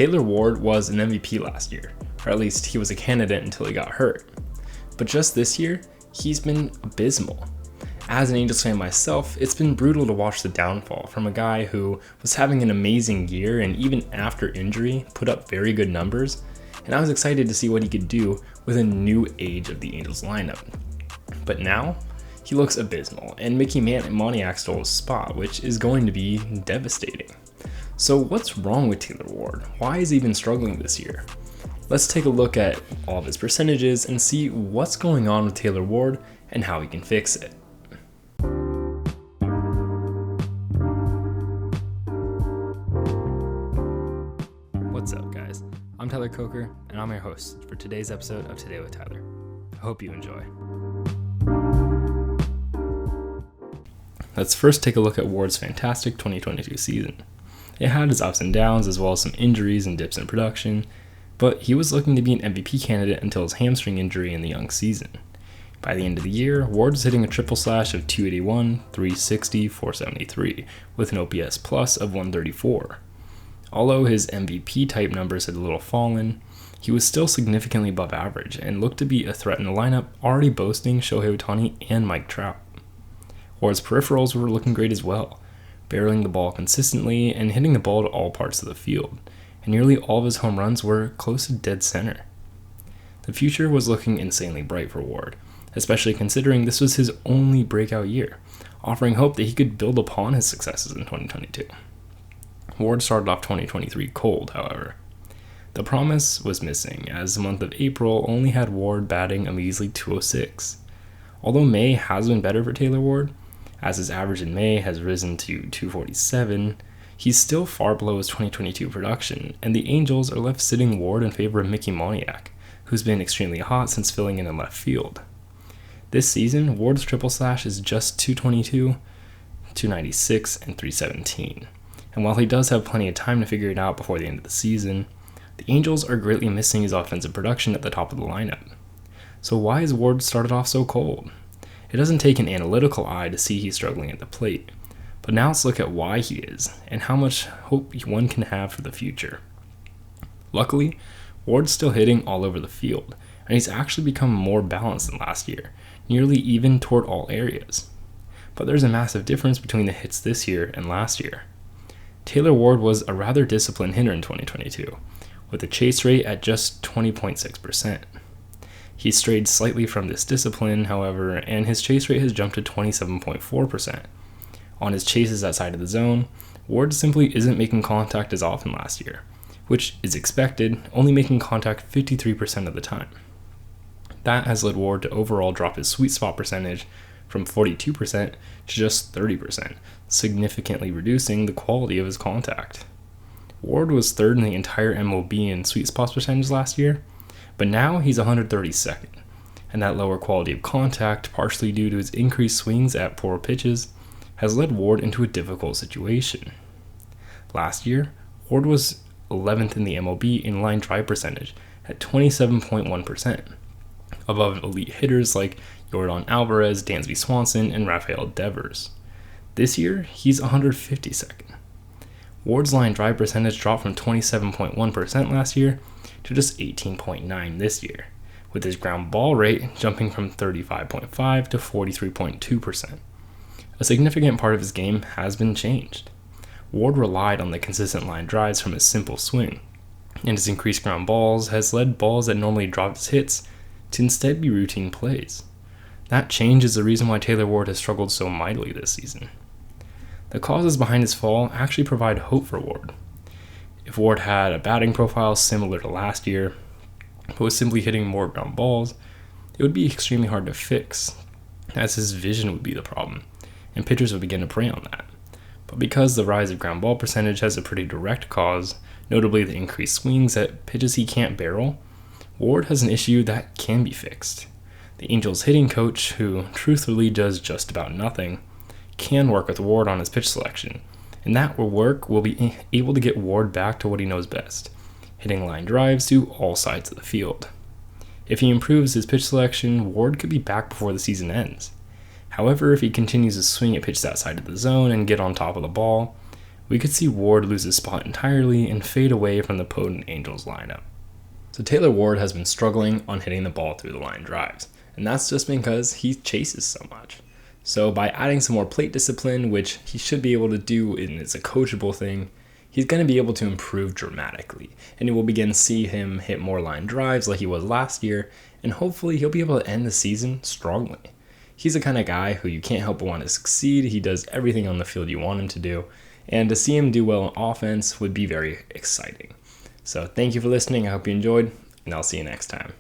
Taylor Ward was an MVP last year, or at least he was a candidate until he got hurt. But just this year, he's been abysmal. As an Angels fan myself, it's been brutal to watch the downfall from a guy who was having an amazing year and even after injury put up very good numbers, and I was excited to see what he could do with a new age of the Angels lineup. But now, he looks abysmal, and Mickey Moniak stole his spot, which is going to be devastating. So what's wrong with Taylor Ward? Why is he even struggling this year? Let's take a look at all of his percentages and see what's going on with Taylor Ward and how he can fix it. What's up, guys? I'm Tyler Coker, and I'm your host for today's episode of Today with Tyler. I hope you enjoy. Let's first take a look at Ward's fantastic 2022 season. It had its ups and downs as well as some injuries and dips in production, but he was looking to be an MVP candidate until his hamstring injury in the young season. By the end of the year, Ward was hitting a triple slash of 281, 360, 473, with an OPS plus of 134. Although his MVP type numbers had a little fallen, he was still significantly above average and looked to be a threat in the lineup, already boasting Shohei Ohtani and Mike Trout. Ward's peripherals were looking great as well, barreling the ball consistently and hitting the ball to all parts of the field, and nearly all of his home runs were close to dead center. The future was looking insanely bright for Ward, especially considering this was his only breakout year, offering hope that he could build upon his successes in 2022. Ward started off 2023 cold, however. The promise was missing, as the month of April only had Ward batting a measly 206. Although May has been better for Taylor Ward, as his average in May has risen to 247, he's still far below his 2022 production, and the Angels are left sitting Ward in favor of Mickey Moniak, who's been extremely hot since filling in left field. This season, Ward's triple slash is just 222, 296, and 317. And while he does have plenty of time to figure it out before the end of the season, the Angels are greatly missing his offensive production at the top of the lineup. So why is Ward started off so cold? It doesn't take an analytical eye to see he's struggling at the plate, but now let's look at why he is and how much hope one can have for the future. Luckily, Ward's still hitting all over the field, and he's actually become more balanced than last year, nearly even toward all areas. But there's a massive difference between the hits this year and last year. Taylor Ward was a rather disciplined hitter in 2022, with a chase rate at just 20.6%. He strayed slightly from this discipline, however, and his chase rate has jumped to 27.4%. On his chases outside of the zone, Ward simply isn't making contact as often last year, which is expected, only making contact 53% of the time. That has led Ward to overall drop his sweet spot percentage from 42% to just 30%, significantly reducing the quality of his contact. Ward was third in the entire MLB in sweet spots percentage last year, but now he's 132nd, and that lower quality of contact, partially due to his increased swings at poor pitches, has led Ward into a difficult situation. Last year, Ward was 11th in the MLB in line drive percentage at 27.1%, above elite hitters like Yordan Alvarez, Dansby Swanson, and Rafael Devers. This year, he's 152nd. Ward's line drive percentage dropped from 27.1% last year to just 18.9% this year, with his ground ball rate jumping from 35.5% to 43.2%. A significant part of his game has been changed. Ward relied on the consistent line drives from his simple swing, and his increased ground balls has led balls that normally dropped as hits to instead be routine plays. That change is the reason why Taylor Ward has struggled so mightily this season. The causes behind his fall actually provide hope for Ward. If Ward had a batting profile similar to last year, but was simply hitting more ground balls, it would be extremely hard to fix, as his vision would be the problem, and pitchers would begin to prey on that. But because the rise of ground ball percentage has a pretty direct cause, notably the increased swings at pitches he can't barrel, Ward has an issue that can be fixed. The Angels hitting coach, who truthfully does just about nothing, can work with Ward on his pitch selection, and that work will be able to get Ward back to what he knows best, hitting line drives to all sides of the field. If he improves his pitch selection, Ward could be back before the season ends. However, if he continues to swing at pitches outside of the zone and get on top of the ball, we could see Ward lose his spot entirely and fade away from the potent Angels lineup. So Taylor Ward has been struggling on hitting the ball through the line drives, and that's just because he chases so much. So by adding some more plate discipline, which he should be able to do, and it's a coachable thing, he's going to be able to improve dramatically, and you will begin to see him hit more line drives like he was last year, and hopefully he'll be able to end the season strongly. He's the kind of guy who you can't help but want to succeed. He does everything on the field you want him to do, and to see him do well on offense would be very exciting. So thank you for listening. I hope you enjoyed, and I'll see you next time.